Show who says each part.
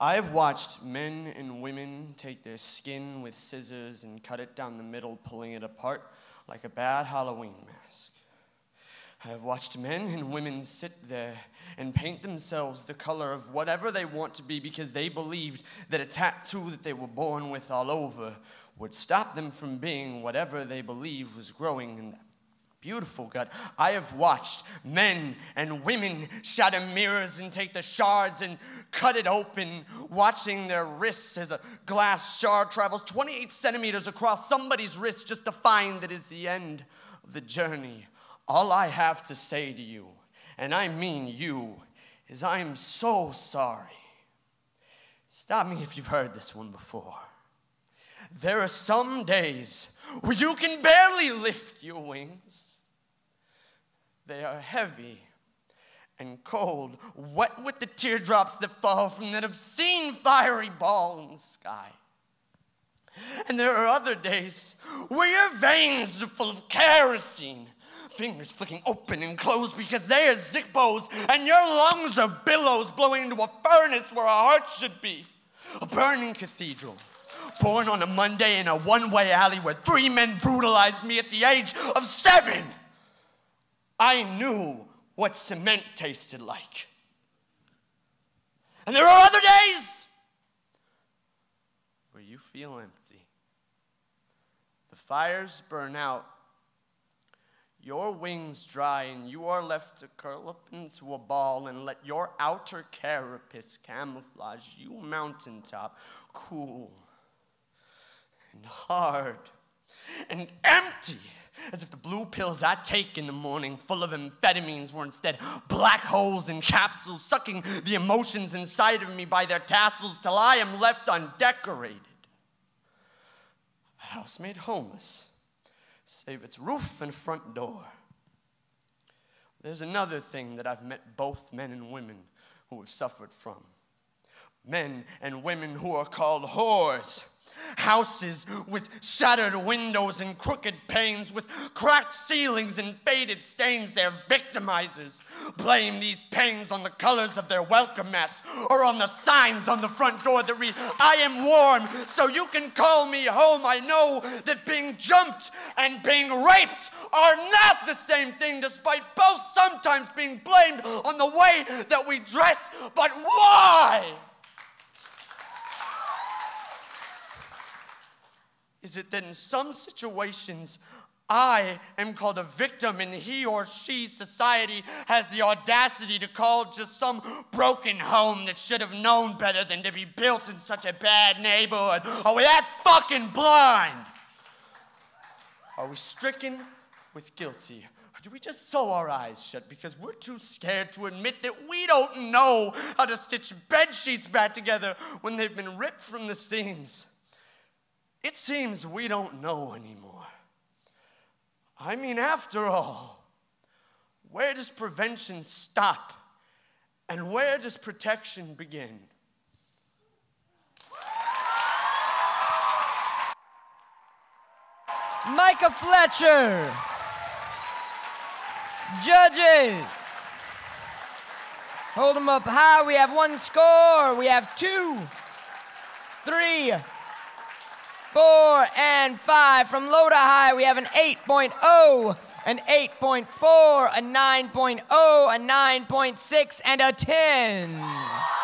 Speaker 1: I've watched men and women take their skin with scissors and cut it down the middle, pulling it apart like a bad Halloween mask. I have watched men and women sit there and paint themselves the color of whatever they want to be because they believed that a tattoo that they were born with all over would stop them from being whatever they believed was growing in that beautiful gut. I have watched men and women shatter mirrors and take the shards and cut it open, watching their wrists as a glass shard travels 28 centimeters across somebody's wrist just to find that is the end of the journey. All I have to say to you, and I mean you, is I am so sorry. Stop me if you've heard this one before. There are some days where you can barely lift your wings. They are heavy and cold, wet with the teardrops that fall from that obscene fiery ball in the sky. And there are other days where your veins are full of kerosene, fingers flicking open and closed because they are Zippos, and your lungs are billows blowing into a furnace where a heart should be. A burning cathedral, born on a Monday in a one-way alley where 3 men brutalized me at the age of 7. I knew what cement tasted like. And there are other days where you feel empty. The fires burn out, your wings dry, and you are left to curl up into a ball and let your outer carapace camouflage you mountaintop, cool and hard and empty, as if the blue pills I take in the morning full of amphetamines were instead black holes and capsules sucking the emotions inside of me by their tassels till I am left undecorated. A house made homeless, save its roof and front door. There's another thing that I've met both men and women who have suffered from. Men and women who are called whores. Houses with shattered windows and crooked panes, with cracked ceilings and faded stains. They're victimizers. Blame these pains on the colors of their welcome mats or on the signs on the front door that read, "I am warm, so you can call me home." I know that being jumped and being raped are not the same thing, despite both sometimes being blamed on the way that we dress. But why? Is it that in some situations I am called a victim and he or she, society, has the audacity to call just some broken home that should have known better than to be built in such a bad neighborhood? Are we that fucking blind? Are we stricken with guilty? Or do we just sew our eyes shut because we're too scared to admit that we don't know how to stitch bed sheets back together when they've been ripped from the seams? It seems we don't know anymore. I mean, after all, where does prevention stop and where does protection begin?
Speaker 2: Micah Fletcher. Judges. Hold them up high. We have 1 score. We have 2, 3, 4, and 5. From low to high, we have an 8.0, an 8.4, a 9.0, a 9.6, and a 10.